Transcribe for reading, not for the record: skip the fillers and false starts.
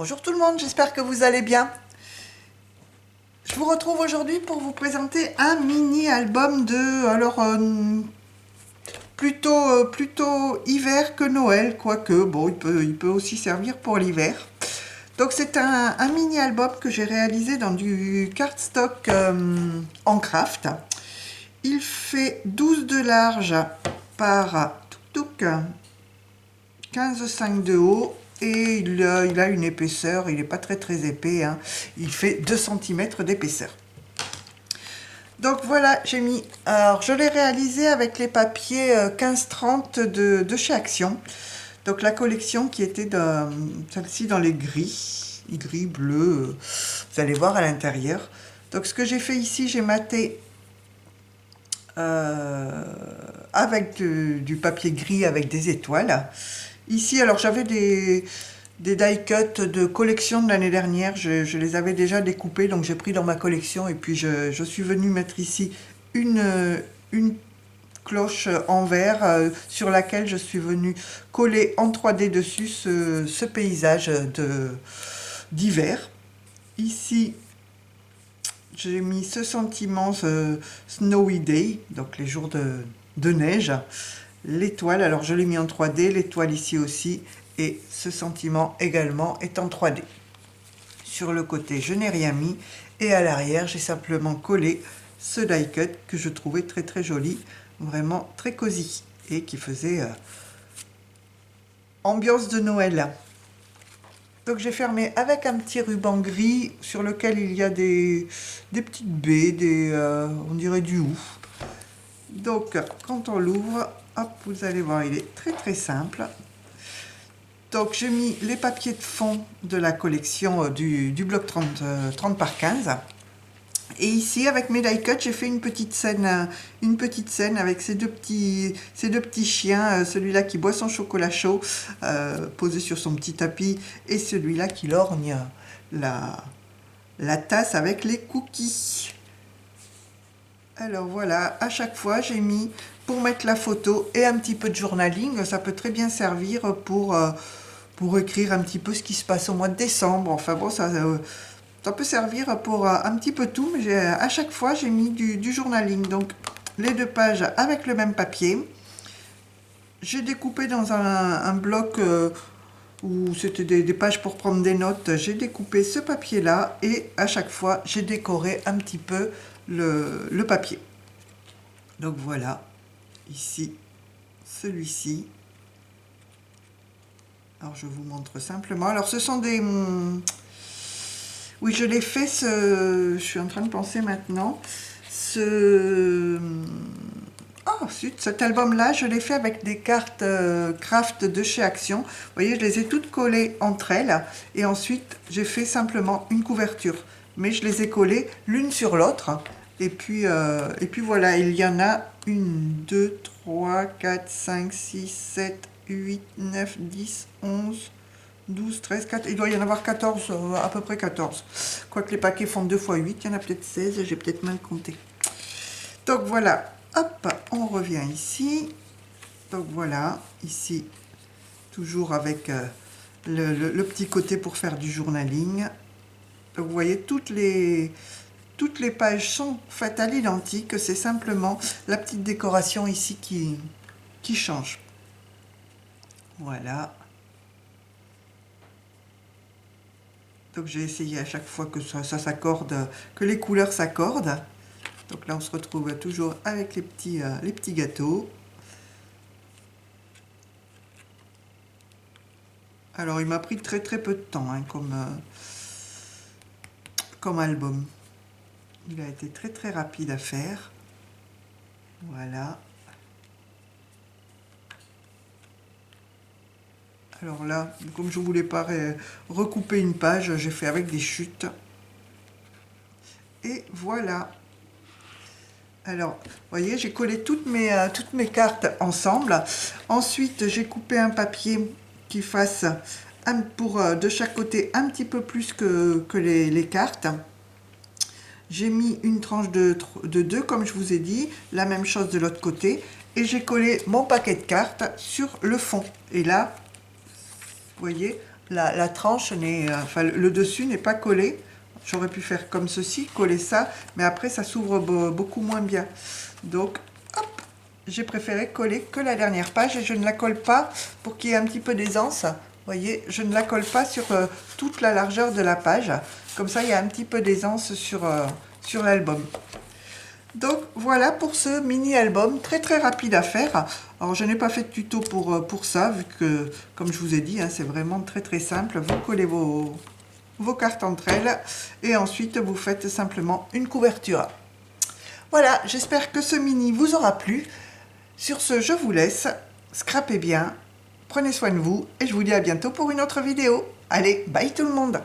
Bonjour tout le monde, j'espère que vous allez bien. Je vous retrouve aujourd'hui pour vous présenter un mini-album plutôt hiver que Noël, quoique, bon, il peut aussi servir pour l'hiver. Donc c'est un mini-album que j'ai réalisé dans du cardstock en craft. Il fait 12 de large par 15,5 de haut. Et il a une épaisseur, il n'est pas très épais, hein. Il fait 2 cm d'épaisseur. Donc voilà, alors je l'ai réalisé avec les papiers 15-30 de chez Action. Donc la collection qui était celle-ci dans les gris, bleu, vous allez voir à l'intérieur. Donc ce que j'ai fait ici, j'ai maté avec du papier gris avec des étoiles. Ici, alors j'avais des die cut de collection de l'année dernière, je les avais déjà découpés, donc j'ai pris dans ma collection et puis je suis venue mettre ici une cloche en verre sur laquelle je suis venue coller en 3D dessus ce paysage d'hiver. Ici, j'ai mis ce sentiment Snowy Day, donc les jours de neige. L'étoile, alors je l'ai mis en 3D, l'étoile ici aussi, et ce sentiment également est en 3D. Sur le côté, je n'ai rien mis, et à l'arrière, j'ai simplement collé ce die cut que je trouvais très joli, vraiment très cosy, et qui faisait ambiance de Noël. Donc j'ai fermé avec un petit ruban gris sur lequel il y a des petites baies, on dirait du hou. Donc quand on l'ouvre, hop, vous allez voir, il est très simple. Donc j'ai mis les papiers de fond de la collection du bloc 30 par 15. Et ici, avec mes die cut, j'ai fait une petite scène avec ces deux petits chiens, celui-là qui boit son chocolat chaud, posé sur son petit tapis, et celui-là qui lorgne la tasse avec les cookies. Alors voilà, à chaque fois, j'ai mis pour mettre la photo et un petit peu de journaling. Ça peut très bien servir pour écrire un petit peu ce qui se passe au mois de décembre. Enfin bon, ça peut servir pour un petit peu tout, mais à chaque fois, j'ai mis du journaling. Donc, les 2 pages avec le même papier. J'ai découpé dans un bloc où c'était des pages pour prendre des notes. J'ai découpé ce papier-là et à chaque fois, j'ai décoré un petit peu le papier. Donc voilà, ici, celui-ci. Alors, je vous montre simplement. Alors, ce sont des... Oui, je l'ai fait, je suis en train de penser maintenant. Cet album-là, je l'ai fait avec des cartes craft de chez Action. Vous voyez, je les ai toutes collées entre elles. Et ensuite, j'ai fait simplement une couverture. Mais je les ai collées l'une sur l'autre. Et puis voilà, il y en a 1, 2, 3, 4, 5, 6, 7, 8, 9, 10, 11... 12, 13, 4, il doit y en avoir 14, à peu près 14. Quoique les paquets font 2 x 8, il y en a peut-être 16, j'ai peut-être mal compté. Donc voilà, hop, on revient ici. Donc voilà, ici, toujours avec le petit côté pour faire du journaling. Donc vous voyez, toutes les pages sont faites à l'identique, c'est simplement la petite décoration ici qui change. Voilà. Donc j'ai essayé à chaque fois que ça s'accorde, que les couleurs s'accordent. Donc là on se retrouve toujours avec les petits gâteaux. Alors il m'a pris très peu de temps hein, comme album. Il a été très rapide à faire. Voilà. Alors là, comme je ne voulais pas recouper une page, j'ai fait avec des chutes. Et voilà. Alors, vous voyez, j'ai collé toutes mes cartes ensemble. Ensuite, j'ai coupé un papier qui fasse de chaque côté un petit peu plus que les cartes. J'ai mis une tranche de 2, comme je vous ai dit, la même chose de l'autre côté. Et j'ai collé mon paquet de cartes sur le fond. Et là, vous voyez, la tranche n'est, enfin le dessus n'est pas collé. J'aurais pu faire comme ceci, coller ça, mais après ça s'ouvre beaucoup moins bien. Donc, hop, j'ai préféré coller que la dernière page et je ne la colle pas pour qu'il y ait un petit peu d'aisance. Vous voyez, je ne la colle pas sur toute la largeur de la page. Comme ça, il y a un petit peu d'aisance sur l'album. Donc voilà pour ce mini album très rapide à faire. Alors je n'ai pas fait de tuto pour ça, vu que comme je vous ai dit, hein, c'est vraiment très simple. Vous collez vos cartes entre elles et ensuite vous faites simplement une couverture. Voilà, j'espère que ce mini vous aura plu. Sur ce, je vous laisse. Scrapez bien, prenez soin de vous et je vous dis à bientôt pour une autre vidéo. Allez, bye tout le monde!